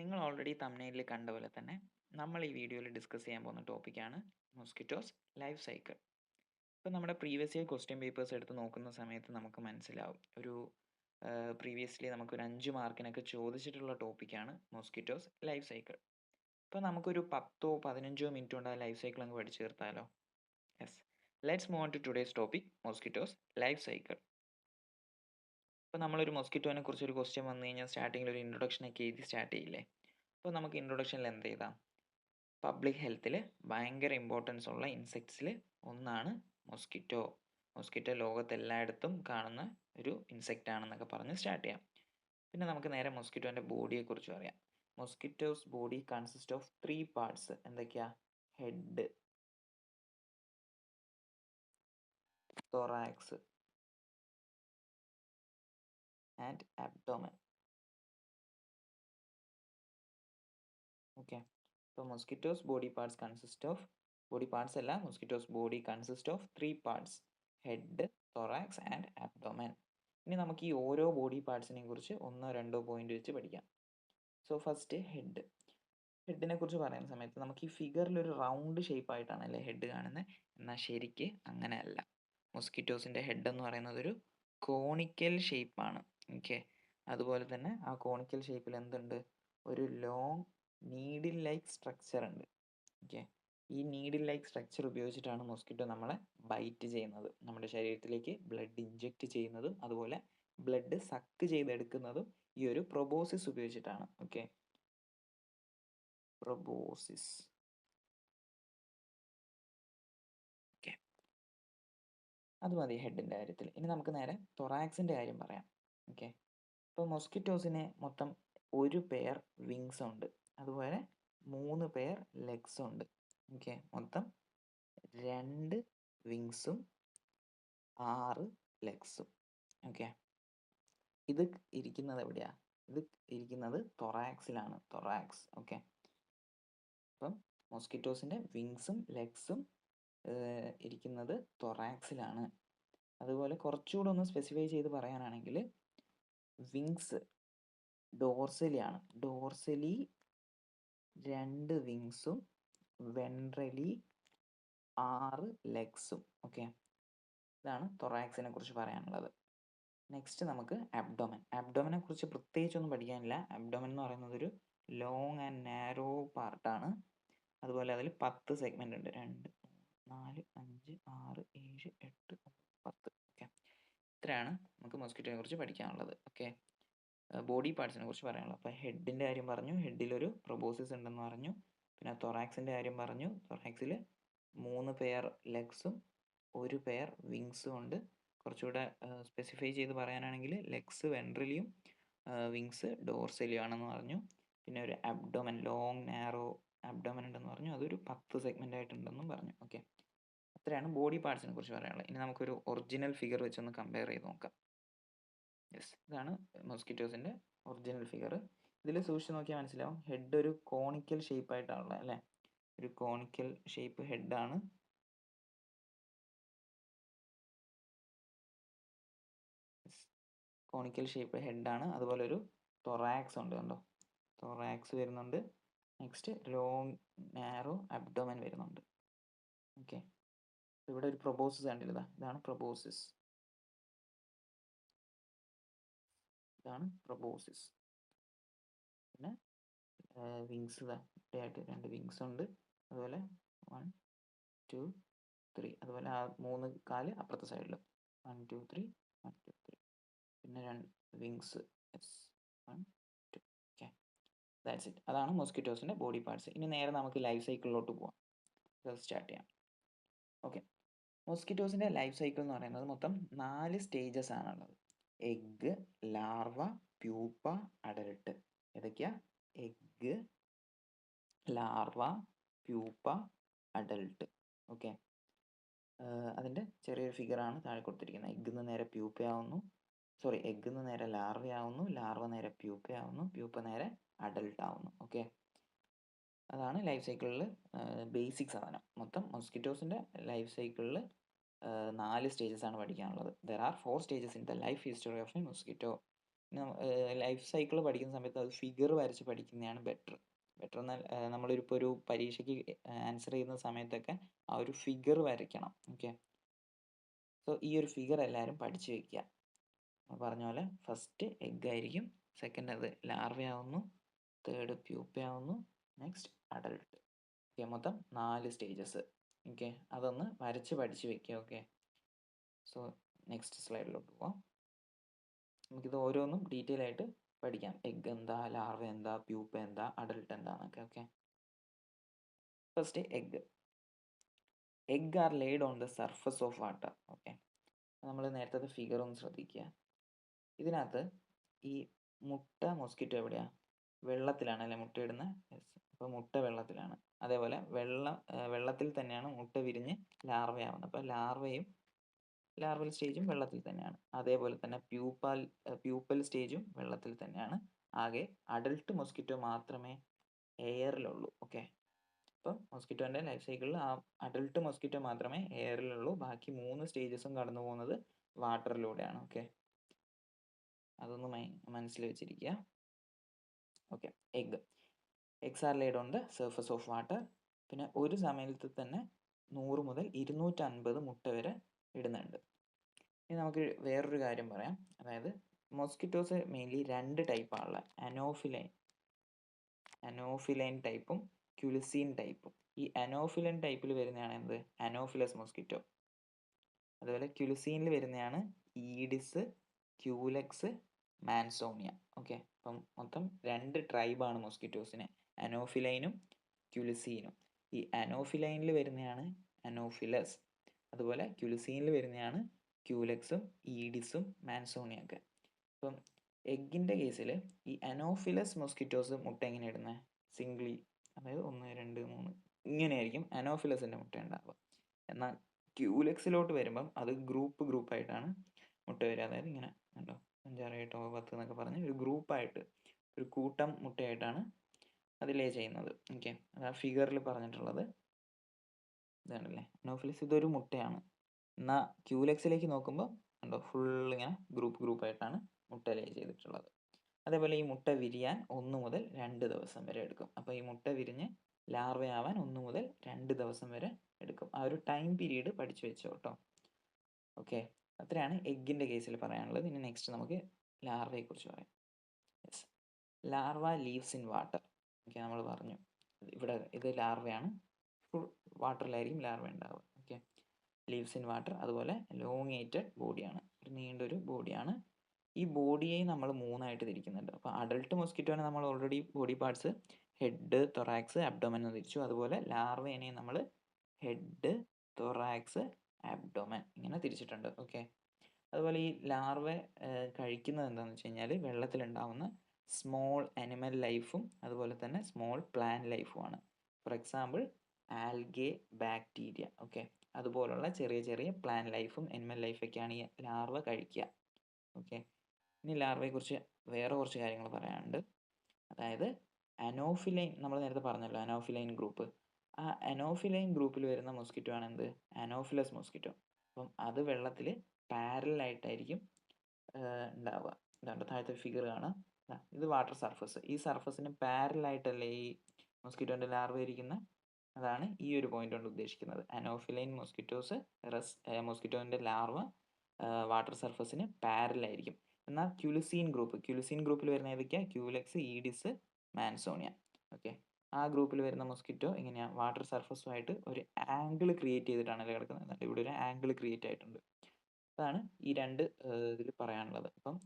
നിങ്ങൾ ഓൾറെഡി തംബ്നെയിലിൽ കണ്ട പോലെ തന്നെ നമ്മൾ ഈ വീഡിയോയിൽ ഡിസ്കസ് ചെയ്യാൻ പോകുന്ന ടോപ്പിക്കാണ് മോസ്കിറ്റോസ് ലൈഫ് സൈക്കിൾ. ഇപ്പോൾ നമ്മുടെ പ്രീവിയസ് ഇയർ ക്വസ്റ്റ്യൻ പേപ്പേഴ്സ് എടുത്ത് നോക്കുന്ന സമയത്ത് നമുക്ക് മനസ്സിലാവും ഒരു പ്രീവിയസ്ലി നമുക്കൊരു 5 മാർക്കിനൊക്കെ ചോദിച്ചിട്ടുള്ള ടോപ്പിക്കാണ് മോസ്കിറ്റോസ് ലൈഫ് സൈക്കിൾ. ഇപ്പോൾ നമുക്കൊരു 10-15 മിനിറ്റ് കൊണ്ട് ആ ലൈഫ് സൈക്കിൾ അങ്ങ് പഠിച്ചു തീർത്താലോ? Yes, let's move on to today's topic mosquitoes life cycle. ഇപ്പോൾ നമ്മളൊരു മോസ്കിറ്റോനെ കുറിച്ച് ഒരു ക്വസ്റ്റ്യൻ വന്നു കഴിഞ്ഞാൽ സ്റ്റാർട്ടിങ്ങിൽ ഒരു ഇൻട്രൊഡക്ഷനൊക്കെ എഴുതി സ്റ്റാർട്ട് ചെയ്യില്ലേ? അപ്പോൾ നമുക്ക് ഇൻട്രൊഡക്ഷനിൽ എന്ത് ചെയ്താം? പബ്ലിക് ഹെൽത്തിൽ ഭയങ്കര ഇമ്പോർട്ടൻസ് ഉള്ള ഇൻസെക്ട്സിൽ ഒന്നാണ് മോസ്കിറ്റോ. മോസ്കിറ്റോ ലോകത്തെല്ലായിടത്തും കാണുന്ന ഒരു ഇൻസെക്റ്റ് ആണെന്നൊക്കെ പറഞ്ഞ് സ്റ്റാർട്ട് ചെയ്യാം. പിന്നെ നമുക്ക് നേരെ മോസ്കിറ്റോൻ്റെ ബോഡിയെക്കുറിച്ച് പറയാം. Mosquitoes body consist of 3 parts. എന്തൊക്കെയാ? Head, thorax and abdomen. Okay, ഇപ്പോൾ മോസ്കിറ്റോസ് ബോഡി പാർട്സ് അല്ല, mosquitoes body consist of 3 parts: head, thorax and abdomen. ഇനി നമുക്ക് ഈ ഓരോ ബോഡി പാർട്സിനെയും കുറിച്ച് 1-2 പോയിന്റ് വെച്ച് പഠിക്കാം. സോ ഫസ്റ്റ് ഹെഡിനെ കുറിച്ച് പറയുന്ന സമയത്ത് നമുക്ക് ഈ ഫിഗറിൽ ഒരു റൗണ്ട് ഷേപ്പ് ആയിട്ടാണ് അല്ലേ ഹെഡ് കാണുന്നത്. എന്നാൽ ശരിക്ക് അങ്ങനെയല്ല. മോസ്കിറ്റോസിൻ്റെ ഹെഡ് എന്ന് പറയുന്നത് ഒരു കോണിക്കൽ ഷേപ്പാണ്. ഓക്കെ, അതുപോലെ തന്നെ ആ കോണിക്കൽ ഷേപ്പിൽ എന്തുണ്ട്? ഒരു ലോങ് നീഡിൽ ലൈക്ക് സ്ട്രക്ചർ ഉണ്ട്. ഓക്കെ, ഈ നീഡിൽ ലൈക്ക് സ്ട്രക്ചർ ഉപയോഗിച്ചിട്ടാണ് മോസ്കിറ്റോ നമ്മളെ ബൈറ്റ് ചെയ്യുന്നത്. നമ്മുടെ ശരീരത്തിലേക്ക് ബ്ലഡ് ഇഞ്ചെക്റ്റ് ചെയ്യുന്നതും അതുപോലെ ബ്ലഡ് സക്ക് ചെയ്തെടുക്കുന്നതും ഈ ഒരു പ്രൊബോസിസ് ഉപയോഗിച്ചിട്ടാണ്. Okay, proboscis. ഓക്കെ, അത് മതി ഹെഡിൻ്റെ കാര്യത്തിൽ. ഇനി നമുക്ക് നേരെ തൊറാക്സിൻ്റെ കാര്യം പറയാം. ഓക്കെ, ഇപ്പോൾ മോസ്കിറ്റോസിന് മൊത്തം 1 പെയർ വിങ്സ് ഉണ്ട്, അതുപോലെ 3 പെയർ ലെഗ്സ് ഉണ്ട്. ഓക്കെ, മൊത്തം 2 വിങ്സും 6 ലെഗ്സും. ഓക്കെ, ഇത് ഇരിക്കുന്നത് എവിടെയാ? ഇത് ഇരിക്കുന്നത് തൊറാക്സിലാണ്. തൊറാക്സ്. ഓക്കെ, അപ്പം മോസ്കിറ്റോസിൻ്റെ വിങ്സും ലെഗ്സും ഇരിക്കുന്നത് തൊറാക്സിലാണ്. അതുപോലെ കുറച്ചുകൂടെ ഒന്ന് സ്പെസിഫൈ ചെയ്ത് പറയാനാണെങ്കിൽ വിങ്സ് ഡോർസലിയാണ്. Dorsally 2 വിങ്സും ventrally 6 ലെഗ്സും. ഓക്കെ, ഇതാണ് തൊറാക്സിനെ കുറിച്ച് പറയാനുള്ളത്. നെക്സ്റ്റ് നമുക്ക് അബ്ഡോമനെ കുറിച്ച് പ്രത്യേകിച്ചൊന്നും പഠിക്കാനില്ല. അബ്ഡോമൻ എന്ന് പറയുന്നത് ഒരു ലോങ് ആൻഡ് നാരോ പാർട്ടാണ്. അതുപോലെ അതിൽ 10 സെഗ്മെൻ്റ് ഉണ്ട്. 2, 4, 5, 6, 7, 8, 10. ഓക്കെ, ഇത്രയാണ് നമുക്ക് മോസ്കിറ്റോനെ കുറിച്ച് പഠിക്കാനുള്ളത്. ഓക്കെ, ബോഡി പാർട്സിനെ കുറിച്ച് പറയാനുള്ളത്. അപ്പോൾ ഹെഡിൻ്റെ കാര്യം പറഞ്ഞു, ഹെഡിലൊരു പ്രൊബോസിസ് ഉണ്ടെന്ന് പറഞ്ഞു. പിന്നെ തൊറാക്സിൻ്റെ കാര്യം പറഞ്ഞു, തൊറാക്സിൽ 3 പെയർ ലെഗ്സും 1 പെയർ വിങ്സും ഉണ്ട്. കുറച്ചുകൂടെ സ്പെസിഫൈ ചെയ്ത് പറയാനാണെങ്കിൽ ലെഗ്സ് വെൻട്രലിയും വിങ്സ് ഡോർസലിയും ആണെന്ന് പറഞ്ഞു. പിന്നെ ഒരു അബ്ഡോമൻ, ലോങ് നാരോ അബ്ഡോമൻ ഉണ്ടെന്ന് പറഞ്ഞു. അതൊരു 10 സെഗ്മെൻ്റ് ആയിട്ടുണ്ടെന്നും പറഞ്ഞു. ഓക്കെ, അത്രയാണ് ബോഡി പാർട്സിനെ കുറിച്ച് പറയാനുള്ളത്. ഇനി നമുക്കൊരു ഒറിജിനൽ ഫിഗർ വെച്ചൊന്ന് കമ്പയർ ചെയ്ത് നോക്കാം. യെസ്, ഇതാണ് മോസ്കിറ്റോസിൻ്റെ ഒറിജിനൽ ഫിഗർ. ഇതിൽ സൂക്ഷിച്ച് നോക്കിയാൽ മനസ്സിലാവും ഹെഡ് ഒരു കോണിക്കൽ ഷേപ്പ് ആയിട്ടാണുള്ളത് അല്ലേ? ഒരു കോണിക്കൽ ഷേപ്പ് ഹെഡാണ്. കോണിക്കൽ ഷേപ്പ് ഹെഡാണ്. അതുപോലെ ഒരു തൊറാക്സ് ഉണ്ട്, കണ്ടോ? തൊറാക്സ് വരുന്നുണ്ട്. നെക്സ്റ്റ് ലോങ് നാരോ അബ്ഡോമൻ വരുന്നുണ്ട്. ഓക്കെ, ഇവിടെ ഒരു പ്രൊബോസിസ് കണ്ടില്ല, ഇതാണ് പ്രൊബോസിസ്. ഇതാണ് പ്രൊബോസിസ്. പിന്നെ വിങ്സ് ആയിട്ട് 2 വിങ്സ് ഉണ്ട്. അതുപോലെ 1, 2, 3. അതുപോലെ ആ 3 കാല് അപ്പുറത്തെ സൈഡിലും 1, 2, 3, 1, 2, 3. പിന്നെ 2 wings. Yes, 1, 2. Okay, that's it. അതാണ് മോസ്കിറ്റോസിൻ്റെ ബോഡി പാർട്സ്. ഇനി നേരെ നമുക്ക് ലൈഫ് സൈക്കിളിലോട്ട് പോവാം. സ്റ്റാർട്ട് ചെയ്യാം. ഓക്കെ, മോസ്കിറ്റോസിൻ്റെ ലൈഫ് സൈക്കിൾ എന്ന് പറയുന്നത് മൊത്തം 4 സ്റ്റേജസ് ആണുള്ളത്. Egg, larva, pupa, adult. ഏതൊക്കെയാ? Egg, larva, pupa, adult. Okay, അതിൻ്റെ ചെറിയൊരു ഫിഗറാണ് താഴെ കൊടുത്തിരിക്കുന്നത്. എഗ്ഗിൽ നിന്ന് നേരെ പ്യൂപ്പയാവുന്നു, എഗ്ഗിൽ നിന്ന് നേരെ ലാർവയാവുന്നു, ലാർവ നേരെ പ്യൂപ്പയാവുന്നു, പ്യൂപ്പ നേരെ അഡൽട്ട് ആവുന്നു. ഓക്കെ, അതാണ് ലൈഫ് സൈക്കിളിൽ ബേസിക് സാധനം. മൊത്തം മോസ്കിറ്റോസിൻ്റെ ലൈഫ് സൈക്കിളിൽ 4 സ്റ്റേജസ് ആണ് പഠിക്കാനുള്ളത്. There are 4 stages in the life history of A mosquito. Life cycle പഠിക്കുന്ന സമയത്ത് അത് ഫിഗർ വരച്ച് പഠിക്കുന്നതാണ് ബെറ്റർ. എന്നാൽ നമ്മളിപ്പോൾ ഒരു പരീക്ഷയ്ക്ക് ആൻസർ ചെയ്യുന്ന സമയത്തൊക്കെ ആ ഒരു ഫിഗർ വരയ്ക്കണം. ഓക്കെ, സോ ഈ ഒരു ഫിഗർ എല്ലാവരും പഠിച്ചു വെക്കുക. പറഞ്ഞ പോലെ ഫസ്റ്റ് എഗ് ആയിരിക്കും, സെക്കൻഡ് അത് ലാർവ ആവുന്നു, തേർഡ് പ്യൂപ്പ ആവുന്നു, നെക്സ്റ്റ് അഡൽട്ട്. ഓക്കെ, മൊത്തം 4 സ്റ്റേജസ്. ഓക്കെ, അതൊന്ന് വരച്ച് പഠിച്ചു വെക്കുക. ഓക്കെ, സോ നെക്സ്റ്റ് സ്ലൈഡിലോട്ട് പോവാം. നമുക്കിത് ഓരോന്നും ഡീറ്റെയിൽ ആയിട്ട് പഠിക്കാം. എഗ് എന്താ, ലാർവ എന്താ, പ്യൂപ്പ എന്താ, അഡൽട്ട് എന്താന്നൊക്കെ. Okay, first egg. Egg are laid on the surface of water. Okay, നമ്മൾ നേരത്തെ ഫിഗർ ഒന്ന് ശ്രദ്ധിക്കുക. ഇതിനകത്ത് ഈ മുട്ട മൊസ്കിറ്റോ എവിടെയാണ്? വെള്ളത്തിലാണ് അല്ലേ മുട്ടയിടുന്നത്? യെസ്. അപ്പോൾ മുട്ട വെള്ളത്തിലാണ്. അതേപോലെ വെള്ളത്തിൽ തന്നെയാണ് മുട്ട വിരിഞ്ഞ് ലാർവയാവുന്നത്. അപ്പോൾ ലാർവൽ സ്റ്റേജും വെള്ളത്തിൽ തന്നെയാണ്. അതേപോലെ തന്നെ പ്യൂപ്പൽ സ്റ്റേജും വെള്ളത്തിൽ തന്നെയാണ്. ആകെ അഡൽട്ട് മൊസ്കിറ്റോ മാത്രമേ എയറിലുള്ളൂ. ഓക്കെ, അപ്പം മൊസ്കിറ്റോൻ്റെ ലൈഫ് സൈക്കിളിൽ ആ അഡൽട്ട് മൊസ്കിറ്റോ മാത്രമേ എയറിലുള്ളൂ. ബാക്കി 3 സ്റ്റേജസും കടന്നു പോകുന്നത് വാട്ടറിലൂടെയാണ്. ഓക്കെ, അതൊന്ന് മനസ്സിൽ വെച്ചിരിക്കുക. Okay, eggs R laid on the surface of water. പിന്നെ ഒരു സമയത്ത് തന്നെ 100 മുതൽ 250 മുട്ട വരെ ഇടുന്നുണ്ട്. ഇനി നമുക്ക് വേറൊരു കാര്യം പറയാം. അതായത് മൊസ്കിറ്റോസ് മെയിൻലി 2 ടൈപ്പാണുള്ളത്. അനോഫിലൈൻ ടൈപ്പും ക്യുലിസീൻ ടൈപ്പും. ഈ അനോഫിലൈൻ ടൈപ്പിൽ വരുന്നതാണ് എന്ത്? Anopheles mosquito. അതുപോലെ ക്യുലിസീനിൽ വരുന്നതാണ് ഈഡിസ്, ക്യൂലെക്സ്, മാൻസോണിയ. ഓക്കെ, അപ്പം മൊത്തം 2 ട്രൈബാണ് മൊസ്കിറ്റോസിന്, അനോഫിലൈനും ക്യുലിസീനും. ഈ അനോഫിലൈനിൽ വരുന്നതാണ് അനോഫിലസ്. അതുപോലെ ക്യുലിസീനിൽ വരുന്നതാണ് ക്യൂലെക്സും ഈഡിസും മാൻസോണിയൊക്കെ. അപ്പം എഗ്ഗിൻ്റെ കേസിൽ ഈ അനോഫിലസ് മൊസ്കിറ്റോസ് മുട്ട എങ്ങനെ ഇടുന്നത്? സിംഗിളി, അതായത് 1 2 3 ഇങ്ങനെയായിരിക്കും അനോഫിലസിൻ്റെ മുട്ട ഉണ്ടാവുക. എന്നാൽ ക്യൂലെക്സിലോട്ട് വരുമ്പം അത് ഗ്രൂപ്പായിട്ടാണ് മുട്ട വരിക. അതായത് ഇങ്ങനെ ഉണ്ടോ 5 6 7 8 9 10 എന്നൊക്കെ പറഞ്ഞ് ഒരു ഗ്രൂപ്പായിട്ട്, ഒരു കൂട്ടം മുട്ടയായിട്ടാണ് അത് ലേ ചെയ്യുന്നത്. ഓക്കെ, അത് ആ ഫിഗറിൽ പറഞ്ഞിട്ടുള്ളത് ഇതാണല്ലേ. അനോഫിലസ് ഇതൊരു മുട്ടയാണ്. എന്നാൽ ക്യൂലെക്സിലേക്ക് നോക്കുമ്പോൾ ഉണ്ടോ ഫുൾ ഇങ്ങനെ ഗ്രൂപ്പായിട്ടാണ് മുട്ട ലേ ചെയ്തിട്ടുള്ളത്. അതേപോലെ ഈ മുട്ട വിരിയാൻ 1 മുതൽ 2 ദിവസം വരെ എടുക്കും. അപ്പോൾ ഈ മുട്ട വിരിഞ്ഞ് ലാർവയാവാൻ 1 മുതൽ 2 ദിവസം വരെ എടുക്കും. ആ ഒരു ടൈം പീരീഡ് പഠിച്ചു വെച്ചോ കേട്ടോ. ഓക്കെ, അത്രയാണ് എഗ്ഗിൻ്റെ കേസിൽ പറയാനുള്ളത്. ഇനി നെക്സ്റ്റ് നമുക്ക് ലാർവയെക്കുറിച്ച് പറയാം. Yes, larva leaves in water. Okay, നമ്മൾ പറഞ്ഞു ഇവിടെ ഇത് ലാർവയാണ്, ഫുൾ വാട്ടറിലായിരിക്കും ലാർവ ഉണ്ടാവുക. Okay, leaves in water. അതുപോലെ ലോങ്ങേറ്റഡ് ബോഡിയാണ്, ഒരു നീണ്ടൊരു ബോഡിയാണ്. ഈ ബോഡിയെ നമ്മൾ 3ആയിട്ട് തിരിക്കുന്നുണ്ട്. അപ്പോൾ അഡൾട്ട് മൊസ്കിറ്റോനെ നമ്മൾ already body parts head, thorax, abdomen എന്ന് തിരിച്ചു. അതുപോലെ ലാർവേനെ നമ്മൾ ഹെഡ്, തൊറാക്സ്, അബ്ഡോമൻ ഇങ്ങനെ തിരിച്ചിട്ടുണ്ട്. ഓക്കെ, അതുപോലെ ഈ ലാർവ കഴിക്കുന്നത് എന്താണെന്ന് വെച്ച് കഴിഞ്ഞാൽ വെള്ളത്തിലുണ്ടാവുന്ന സ്മോൾ അനിമൽ ലൈഫും അതുപോലെ തന്നെ സ്മോൾ പ്ലാന്റ് ലൈഫുമാണ്. For example algae, bacteria. Okay, അതുപോലുള്ള ചെറിയ ചെറിയ പ്ലാന്റ് ലൈഫും അനിമൽ ലൈഫൊക്കെയാണ് ഈ ലാർവ കഴിക്കുക. ഓക്കെ, ഇനി ലാർവയെക്കുറിച്ച് വേറെ കുറച്ച് കാര്യങ്ങൾ പറയാനുണ്ട്. അതായത് അനോഫിലൈൻ, നമ്മൾ നേരത്തെ പറഞ്ഞല്ലോ അനോഫിലൈൻ ഗ്രൂപ്പ്. ആ അനോഫിലൈൻ ഗ്രൂപ്പിൽ വരുന്ന മൊസ്കിറ്റോ ആണ് എന്ത്? Anopheles mosquito. അപ്പം അത് വെള്ളത്തിൽ പാരലായിട്ടായിരിക്കും ഉണ്ടാവുക. ഇതാണ്ട് താഴത്തെ ഫിഗർ കാണാം. ഇത് വാട്ടർ സർഫസ്. ഈ സർഫസിന് പാരലായിട്ടല്ലേ ഈ മൊസ്കിറ്റോൻ്റെ ലാർവ ഇരിക്കുന്നത്? അതാണ് ഈ ഒരു പോയിന്റ് കൊണ്ട് ഉദ്ദേശിക്കുന്നത്. അനോഫിലൈൻ മൊസ്കിറ്റോൻ്റെ ലാർവ വാട്ടർ സർഫസിന് പാരലായിരിക്കും. എന്നാൽ ക്യുലിസീൻ ഗ്രൂപ്പിൽ വരുന്ന ഏതൊക്കെയാണ്? Culex, Aedes, Mansonia. ഓക്കെ, ആ ഗ്രൂപ്പിൽ വരുന്ന മൊസ്കിറ്റോ എങ്ങനെയാണ്? വാട്ടർ സർഫസുമായിട്ട് ഒരു ആംഗിൾ ക്രിയേറ്റ് ചെയ്തിട്ടാണല്ലോ കിടക്കുന്നത്. ഇവിടെ ഒരു ആംഗിൾ ക്രിയേറ്റ് ആയിട്ടുണ്ട്. അതാണ് ഈ 2 ഇതിൽ പറയാനുള്ളത്. അപ്പം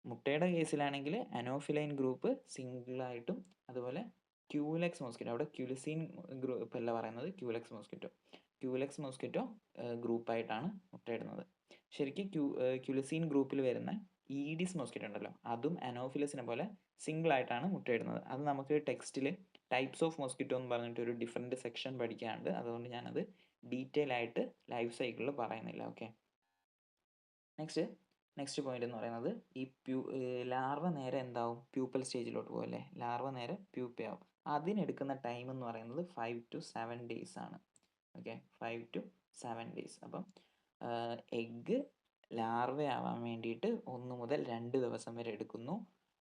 മുട്ടയുടെ കേസിലാണെങ്കിൽ അനോഫിലൈൻ ഗ്രൂപ്പ് സിംഗിളായിട്ടും, അതുപോലെ ക്യൂലെക്സ് മൊസ്കിറ്റോ, അവിടെ ക്യുലിസീൻ ഗ്രൂപ്പ് അല്ല പറയുന്നത്, ക്യൂലെക്സ് മൊസ്കിറ്റോ ഗ്രൂപ്പായിട്ടാണ് മുട്ടയിടുന്നത്. ശരിക്കും ക്യുലിസീൻ ഗ്രൂപ്പിൽ വരുന്ന ഈഡിസ് മൊസ്കിറ്റോ ഉണ്ടല്ലോ, അതും അനോഫിലസിനെ പോലെ സിംഗിളായിട്ടാണ് മുട്ടയിടുന്നത്. അത് നമുക്ക് ടെക്സ്റ്റിൽ ടൈപ്സ് ഓഫ് മൊസ്കിറ്റോ എന്ന് പറഞ്ഞിട്ട് ഒരു ഡിഫറെൻറ്റ് സെക്ഷൻ പഠിക്കാനുണ്ട്. അതുകൊണ്ട് ഞാനത് ഡീറ്റെയിൽ ആയിട്ട് ലൈഫ് സൈക്കിളിൽ പറയുന്നില്ല. ഓക്കെ, നെക്സ്റ്റ് പോയിന്റ് എന്ന് പറയുന്നത് ഈ ലാർവ നേരെ എന്താവും? പ്യൂപ്പൽ സ്റ്റേജിലോട്ട് പോകും അല്ലേ? ലാർവ നേരെ പ്യൂപ്പയാവും. അതിനെടുക്കുന്ന ടൈം എന്ന് പറയുന്നത് 5 to 7 days ആണ്. Okay, 5 to 7 days. അപ്പം എഗ്ഗ് ലാർവ ആവാൻ വേണ്ടിയിട്ട് 1 മുതൽ 2 ദിവസം വരെ എടുക്കുന്നു.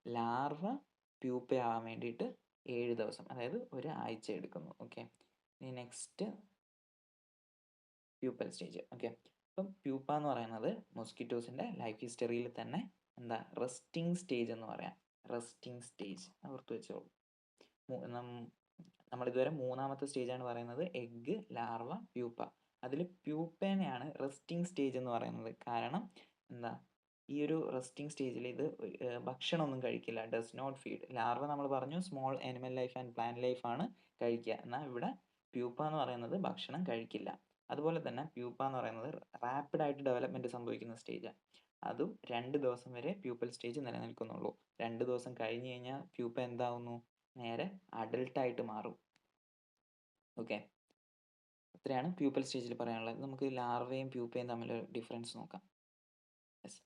ലാർവ പ്യൂപ്പ ആവാൻ വേണ്ടിയിട്ട് 7 ദിവസം, അതായത് ഒരാഴ്ച എടുക്കുന്നു. ഓക്കെ, ഇനി നെക്സ്റ്റ് പ്യൂപ്പൽ സ്റ്റേജ്. ഓക്കെ, അപ്പം പ്യൂപ്പ എന്ന് പറയുന്നത് മൊസ്കിറ്റോസിൻ്റെ ലൈഫ് ഹിസ്റ്ററിയിൽ തന്നെ എന്താ റെസ്റ്റിംഗ് സ്റ്റേജ് എന്ന് പറയാം. റെസ്റ്റിംഗ് സ്റ്റേജ് ഓർത്ത് വെച്ചോളൂ. നമ്മളിതുവരെ 3ാമത്തെ സ്റ്റേജാണ് പറയുന്നത്, എഗ്ഗ്, ലാർവ, പ്യൂപ്പ. അതിൽ പ്യൂപ്പേനെയാണ് റെസ്റ്റിംഗ് സ്റ്റേജ് എന്ന് പറയുന്നത്. കാരണം എന്താ, ഈ ഒരു റെസ്റ്റിംഗ് സ്റ്റേജിൽ ഇത് ഭക്ഷണമൊന്നും കഴിക്കില്ല, ഡസ് നോട്ട് ഫീഡ്. ലാർവ നമ്മൾ പറഞ്ഞു small animal life and plant life ആണ് കഴിക്കുക. എന്നാൽ ഇവിടെ പ്യൂപ്പ എന്ന് പറയുന്നത് ഭക്ഷണം കഴിക്കില്ല. അതുപോലെ തന്നെ പ്യൂപ്പ എന്ന് പറയുന്നത് റാപ്പിഡായിട്ട് ഡെവലപ്മെൻറ്റ് സംഭവിക്കുന്ന സ്റ്റേജാണ്. അതും 2 ദിവസം വരെ പ്യൂപ്പൽ സ്റ്റേജ് നിലനിൽക്കുന്നുള്ളൂ. 2 ദിവസം കഴിഞ്ഞ് കഴിഞ്ഞാൽ പ്യൂപ്പ എന്താവുന്നു, നേരെ അഡൽട്ടായിട്ട് മാറും. ഓക്കെ, അത്രയാണ് പ്യൂപ്പൽ സ്റ്റേജിൽ പറയാനുള്ളത്. നമുക്ക് ലാർവയും പ്യൂപ്പയും തമ്മിൽ ഡിഫറൻസ് നോക്കാം. യെസ്,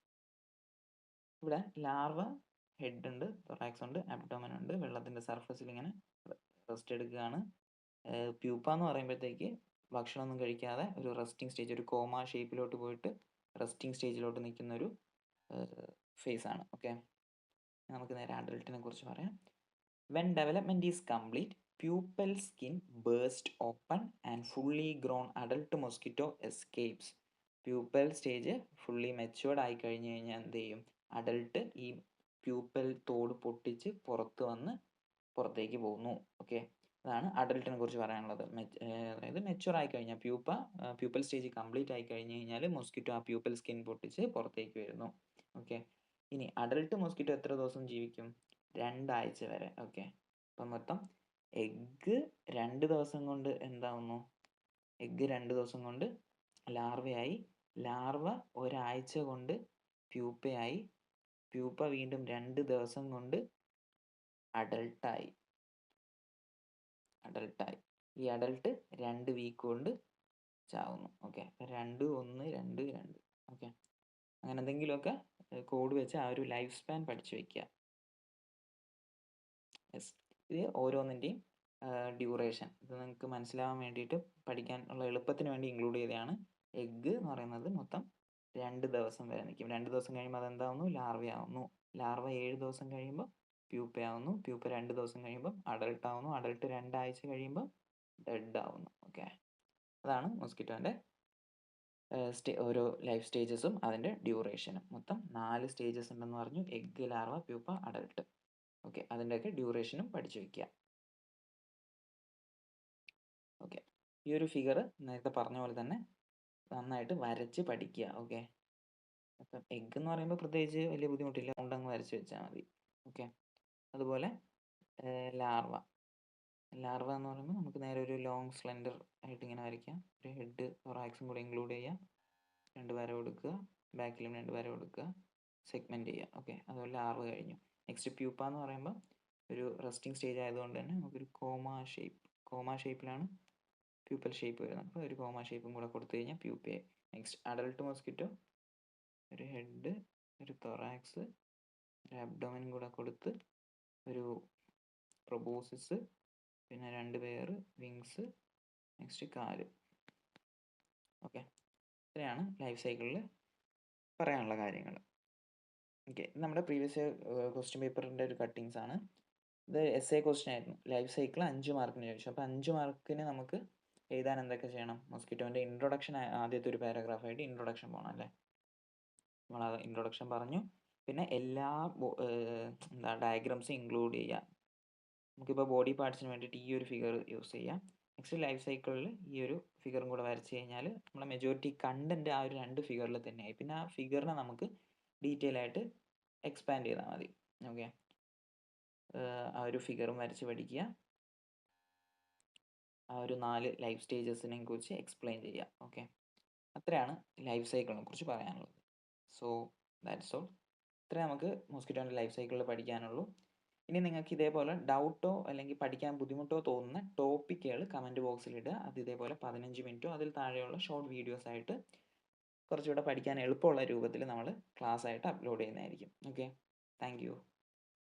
ഇവിടെ ലാർവ ഹെഡ് ഉണ്ട്, തൊറാക്സ് ഉണ്ട്, അബ്ഡോമൻ ഉണ്ട്, വെള്ളത്തിൻ്റെ സർഫസിൽ ഇങ്ങനെ റെസ്റ്റ് എടുക്കുകയാണ്. പ്യൂപ്പ എന്ന് പറയുമ്പോഴത്തേക്ക് ഭക്ഷണമൊന്നും കഴിക്കാതെ ഒരു റെസ്റ്റിംഗ് സ്റ്റേജ്, ഒരു കോമ ഷേപ്പിലോട്ട് പോയിട്ട് റെസ്റ്റിംഗ് സ്റ്റേജിലോട്ട് നിൽക്കുന്ന ഒരു ഫേസ് ആണ്. ഓക്കെ, നമുക്ക് നേരെ അഡൽട്ടിനെ കുറിച്ച് പറയാം. When development is complete, pupal skin bursts open and fully grown adult mosquito escapes. Pupal stage fully matured ആയി കഴിഞ്ഞ് കഴിഞ്ഞാൽ എന്ത് ചെയ്യും, അഡൽട്ട് ഈ പ്യൂപ്പൽ തോട് പൊട്ടിച്ച് പുറത്തേക്ക് പോകുന്നു. ഓക്കെ, അതാണ് അഡൽട്ടിനെ കുറിച്ച് പറയാനുള്ളത്. അതായത് മെച്ചുവർ ആയി കഴിഞ്ഞാൽ പ്യൂപ്പൽ സ്റ്റേജ് കംപ്ലീറ്റ് ആയി കഴിഞ്ഞ് കഴിഞ്ഞാൽ മൊസ്കിറ്റോ ആ പ്യൂപ്പൽ സ്കിൻ പൊട്ടിച്ച് പുറത്തേക്ക് വരുന്നു. ഓക്കെ, ഇനി അഡൽട്ട് മൊസ്കിറ്റോ എത്ര ദിവസം ജീവിക്കും, 2 ആഴ്ച വരെ. ഓക്കെ, അപ്പം മൊത്തം എഗ്ഗ് 2 ദിവസം കൊണ്ട് എന്താവുന്നു, എഗ്ഗ് 2 ദിവസം കൊണ്ട് ലാർവയായി, ലാർവ ഒരാഴ്ച കൊണ്ട് പ്യൂപ്പയായി, പ്യൂപ്പ വീണ്ടും 2 ദിവസം കൊണ്ട് അഡൽട്ടായി. ഈ അഡൽട്ട് 2 വീക്ക് കൊണ്ട് ചാവുന്നു. ഓക്കെ, 2, 1, 2, 2. ഓക്കെ, അങ്ങനെ എന്തെങ്കിലുമൊക്കെ കോഡ് വെച്ച് ആ ഒരു ലൈഫ് സ്പാൻ പഠിച്ചു വയ്ക്കുക. യെസ്, ഇത് ഓരോന്നിൻ്റെയും ഡ്യൂറേഷൻ ഇത് നിങ്ങൾക്ക് മനസ്സിലാവാൻ വേണ്ടിയിട്ട് പഠിക്കാൻ ഉള്ള എളുപ്പത്തിന് വേണ്ടി ഇൻക്ലൂഡ് ചെയ്തതാണ്. എഗ്ഗ് എന്ന് പറയുന്നത് മൊത്തം 2 ദിവസം വരെ നിൽക്കും. 2 ദിവസം കഴിയുമ്പോൾ അതെന്താവുന്നു, ലാർവയാവുന്നു. ലാർവ 7 ദിവസം കഴിയുമ്പോൾ പ്യൂപ്പയാവുന്നു. പ്യൂപ്പ 2 ദിവസം കഴിയുമ്പോൾ അഡൽട്ട് ആവുന്നു. അഡൽട്ട് 2 ആഴ്ച കഴിയുമ്പോൾ ഡെഡ് ആവുന്നു. ഓക്കെ, അതാണ് മൊസ്കിറ്റോൻ്റെ ഓരോ ലൈഫ് സ്റ്റേജസും അതിൻ്റെ ഡ്യൂറേഷനും. മൊത്തം 4 സ്റ്റേജസ് ഉണ്ടെന്ന് പറഞ്ഞു, egg, larva, pupa, adult. Okay, അതിൻ്റെയൊക്കെ ഡ്യൂറേഷനും പഠിച്ചു വയ്ക്കുക. ഓക്കെ, ഈ ഒരു ഫിഗർ നേരത്തെ പറഞ്ഞ പോലെ തന്നെ നന്നായിട്ട് വരച്ച് പഠിക്കുക. ഓക്കെ, അപ്പം എഗ്ഗ് എന്ന് പറയുമ്പോൾ പ്രത്യേകിച്ച് വലിയ ബുദ്ധിമുട്ടില്ല, കൊണ്ടങ്ങ് വരച്ച് വെച്ചാൽ മതി. ഓക്കെ, അതുപോലെ ലാർവ എന്ന് പറയുമ്പോൾ നമുക്ക് നേരെ ഒരു ലോങ് സ്ലെൻഡർ ആയിട്ട് ഇങ്ങനെ വരയ്ക്കാം. ഒരു ഹെഡ് തൊറാക്സും കൂടെ ഇൻക്ലൂഡ് ചെയ്യാം. 2 വര കൊടുക്കുക, ബാക്കിലും 2 വര കൊടുക്കുക, സെഗ്മെൻറ്റ് ചെയ്യുക. ഓക്കെ, അതുപോലെ ലാർവ കഴിഞ്ഞു. നെക്സ്റ്റ് പ്യൂപ്പ എന്ന് പറയുമ്പോൾ ഒരു റെസ്റ്റിംഗ് സ്റ്റേജ് ആയതുകൊണ്ട് തന്നെ നമുക്കൊരു കോമ ഷേപ്പിലാണ് പ്യൂപ്പൽ ഷേപ്പ് വരുന്നത്. അപ്പോൾ ഒരു കോമ ഷേപ്പും കൂടെ കൊടുത്തു കഴിഞ്ഞാൽ പ്യൂപ്പയായി. നെക്സ്റ്റ് അഡൽട്ട് മൊസ്കിറ്റോ, ഒരു ഹെഡ്, ഒരു തൊറാക്സ്, ഒരു അബ്ഡോമനും കൂടെ കൊടുത്ത് ഒരു പ്രൊബോസിസ്, പിന്നെ 2 പെയർ വിങ്സ്, നെക്സ്റ്റ് കാല്. ഓക്കെ, ഇത്രയാണ് ലൈഫ് സൈക്കിളിൽ പറയാനുള്ള കാര്യങ്ങൾ. ഓക്കെ, നമ്മുടെ പ്രീവിയസ് ക്വസ്റ്റ്യൻ പേപ്പറിൻ്റെ ഒരു കട്ടിങ്സ് ആണ്. ഇത് എസ്എ ക്വസ്റ്റ്യൻ ആയിരുന്നു. ലൈഫ് സൈക്കിൾ 5 മാർക്കിന് ചോദിച്ചു. അപ്പോൾ 5 മാർക്കിന് നമുക്ക് എഴുതാൻ എന്തൊക്കെ ചെയ്യണം, മൊസ്കിറ്റോൻ്റെ ഇൻട്രൊഡക്ഷൻ ആദ്യത്തെ ഒരു പാരഗ്രാഫായിട്ട് ഇൻട്രൊഡക്ഷൻ പോകണം അല്ലേ. നമ്മൾ ഇൻട്രൊഡക്ഷൻ പറഞ്ഞു, പിന്നെ എല്ലാ ഡയഗ്രാംസും ഇൻക്ലൂഡ് ചെയ്യുക. നമുക്കിപ്പോൾ ബോഡി പാർട്സിന് വേണ്ടിയിട്ട് ഈ ഒരു ഫിഗർ യൂസ് ചെയ്യാം. നെക്സ്റ്റ് ലൈഫ് സൈക്കിളിൽ ഈ ഒരു ഫിഗറും കൂടെ വരച്ച് കഴിഞ്ഞാൽ നമ്മളെ മെജോറിറ്റി കണ്ടൻറ്റ് ആ ഒരു 2 ഫിഗറിൽ തന്നെയായി. പിന്നെ ആ ഫിഗറിനെ നമുക്ക് ഡീറ്റെയിൽ ആയിട്ട് എക്സ്പാൻഡ് ചെയ്താൽ മതി. ഓക്കെ, ആ ഒരു ഫിഗറും വരച്ച് പഠിക്കുക. ആ ഒരു 4 ലൈഫ് സ്റ്റേജസിനെ കുറിച്ച് എക്സ്പ്ലെയിൻ ചെയ്യുക. ഓക്കെ, അത്രയാണ് ലൈഫ് സൈക്കിളിനെ കുറിച്ച് പറയാനുള്ളത്. So that's all. ഇത്രേ നമുക്ക് മൊസ്കിറ്റോൻ്റെ ലൈഫ് സൈക്കിളിൽ പഠിക്കാനുള്ളൂ. ഇനി നിങ്ങൾക്ക് ഇതേപോലെ ഡൗട്ടോ അല്ലെങ്കിൽ പഠിക്കാൻ ബുദ്ധിമുട്ടോ തോന്നുന്ന ടോപ്പിക്കുകൾ കമൻറ്റ് ബോക്സിൽ ഇടുക. അത് ഇതേപോലെ 15 മിനിറ്റോ അതിൽ താഴെയുള്ള ഷോർട്ട് വീഡിയോസ് ആയിട്ട് കുറച്ചുകൂടെ പഠിക്കാൻ എളുപ്പമുള്ള രൂപത്തിൽ നമ്മൾ ക്ലാസ് ആയിട്ട് അപ്ലോഡ് ചെയ്യുന്നതായിരിക്കും. Okay, thank you.